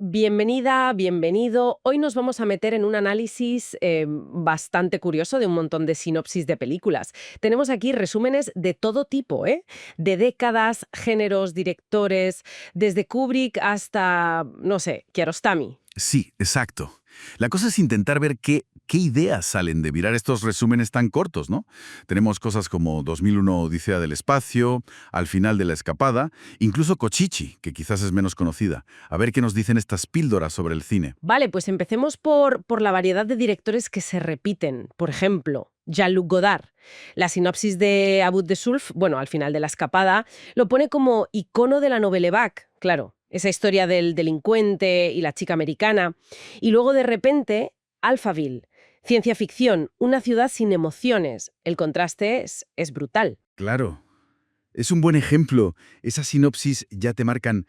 Bienvenida, bienvenido. Hoy nos vamos a meter en un análisis bastante curioso de un montón de sinopsis de películas. Tenemos aquí resúmenes de todo tipo, ¿eh? De décadas, géneros, directores, desde Kubrick hasta, no sé, Kiarostami. Sí, exacto. La cosa es intentar ver qué ideas salen de mirar estos resúmenes tan cortos, ¿no? Tenemos cosas como 2001 Odisea del Espacio, Al final de la escapada, incluso Cochichi, que quizás es menos conocida. A ver qué nos dicen estas píldoras sobre el cine. Vale, pues empecemos por la variedad de directores que se repiten. Por ejemplo, Jean-Luc Godard. La sinopsis de Abu de Sulf, bueno, Al final de la escapada, lo pone como icono de la Nouvelle Vague, claro. Esa historia del delincuente y la chica americana. Y luego, de repente, Alphaville. Ciencia ficción, una ciudad sin emociones. El contraste es brutal. Claro, es un buen ejemplo. Esas sinopsis ya te marcan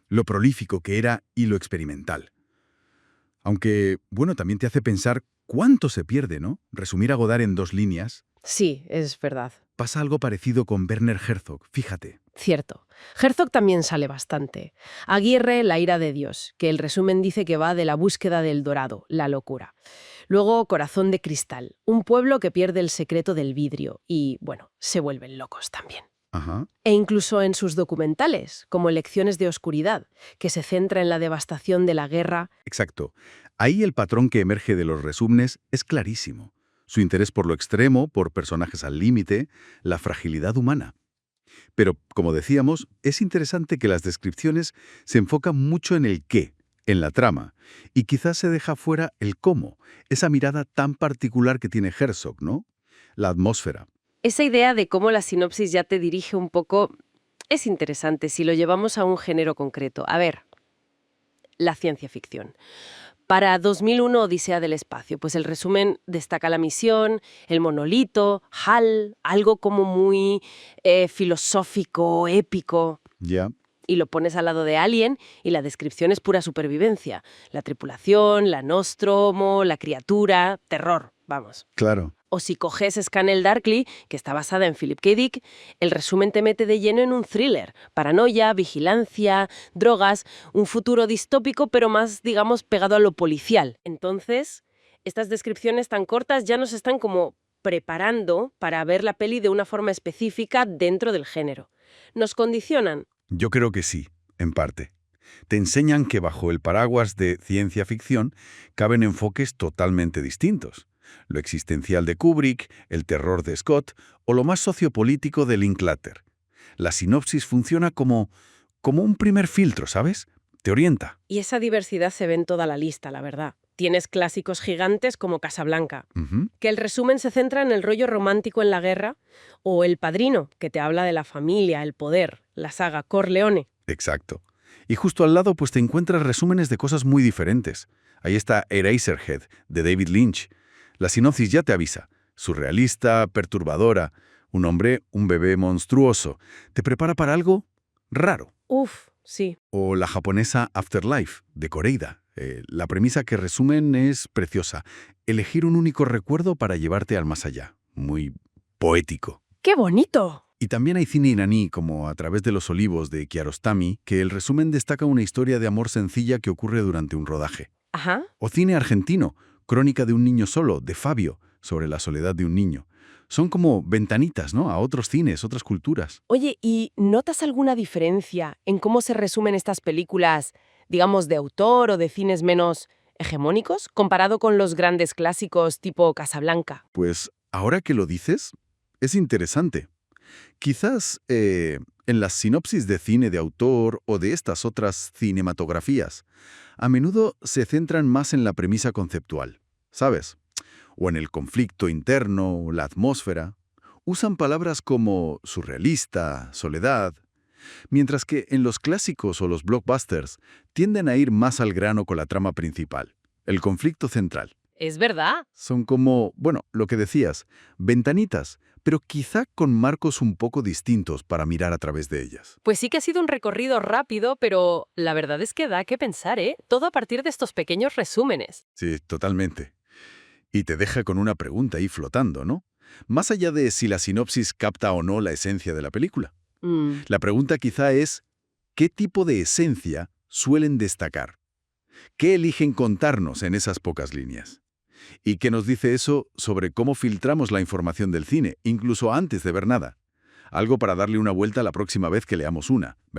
lo prolífico que era y lo experimental. Aunque, bueno, también te hace pensar cuánto se pierde, ¿no? Resumir a Godard en 2 líneas. Sí, es verdad. Pasa algo parecido con Werner Herzog, fíjate. Cierto. Herzog también sale bastante. Aguirre, La ira de Dios, que el resumen dice que va de la búsqueda del dorado, la locura. Luego, Corazón de cristal, un pueblo que pierde el secreto del vidrio y, bueno, se vuelven locos también. Ajá. E incluso en sus documentales, como Lecciones de oscuridad, que se centra en la devastación de la guerra. Exacto. Ahí el patrón que emerge de los resúmenes es clarísimo. Su interés por lo extremo, por personajes al límite, la fragilidad humana. Pero, como decíamos, es interesante que las descripciones se enfocan mucho en el qué, en la trama, y quizás se deja fuera el cómo, esa mirada tan particular que tiene Herzog, ¿no? La atmósfera. Esa idea de cómo la sinopsis ya te dirige un poco es interesante si lo llevamos a un género concreto. A ver, la ciencia ficción. Para 2001 Odisea del espacio, pues el resumen destaca la misión, el monolito, HAL, algo como muy filosófico, épico. Ya, Y lo pones al lado de Alien y la descripción es pura supervivencia. La tripulación, la Nostromo, la criatura, terror, vamos. claro. O si coges Scannell Darkly, que está basada en Philip K. Dick, el resumen te mete de lleno en un thriller. Paranoia, vigilancia, drogas, un futuro distópico, pero más, digamos, pegado a lo policial. Entonces, estas descripciones tan cortas ya nos están como preparando para ver la peli de una forma específica dentro del género. ¿Nos condicionan? Yo creo que sí, en parte. Te enseñan que bajo el paraguas de ciencia ficción caben enfoques totalmente distintos. Lo existencial de Kubrick, el terror de Scott o lo más sociopolítico de Linklater. La sinopsis funciona como un primer filtro, ¿sabes? Te orienta. Y esa diversidad se ve en toda la lista, la verdad. Tienes clásicos gigantes como Casablanca, Ujú. que el resumen se centra en el rollo romántico en la guerra, o El Padrino, que te habla de la familia, el poder, la saga Corleone. Exacto. Y justo al lado pues te encuentras resúmenes de cosas muy diferentes. Ahí está Eraserhead, de David Lynch. La sinopsis ya te avisa. Surrealista, perturbadora, un hombre, un bebé monstruoso. Te prepara para algo raro. Uf, sí. O la japonesa Afterlife, de Koreeda. La premisa que resumen es preciosa. Elegir un único recuerdo para llevarte al más allá. Muy poético. ¡Qué bonito! Y también hay cine iraní, como A través de los olivos, de Kiarostami, que el resumen destaca una historia de amor sencilla que ocurre durante un rodaje. Ajá. O cine argentino, Crónica de un niño solo, de Fabio, sobre la soledad de un niño. Son como ventanitas, ¿no?, a otros cines, otras culturas. Oye, ¿y notas alguna diferencia en cómo se resumen estas películas, digamos, de autor o de cines menos hegemónicos, comparado con los grandes clásicos tipo Casablanca? Pues ahora que lo dices, es interesante. Quizás en las sinopsis de cine de autor o de estas otras cinematografías, a menudo se centran más en la premisa conceptual, ¿sabes? O en el conflicto interno, la atmósfera. Usan palabras como surrealista, soledad, mientras que en los clásicos o los blockbusters tienden a ir más al grano con la trama principal, el conflicto central. Es verdad. Son como, bueno, lo que decías, ventanitas, pero quizá con marcos un poco distintos para mirar a través de ellas. Pues sí que ha sido un recorrido rápido, pero la verdad es que da que pensar, ¿eh? Todo a partir de estos pequeños resúmenes. Sí, totalmente. Y te deja con una pregunta ahí flotando, ¿no? Más allá de si la sinopsis capta o no la esencia de la película. Mm, La pregunta quizá es, ¿qué tipo de esencia suelen destacar? ¿Qué eligen contarnos en esas pocas líneas? ¿Y qué nos dice eso sobre cómo filtramos la información del cine, incluso antes de ver nada? Algo para darle una vuelta la próxima vez que leamos una, ¿verdad?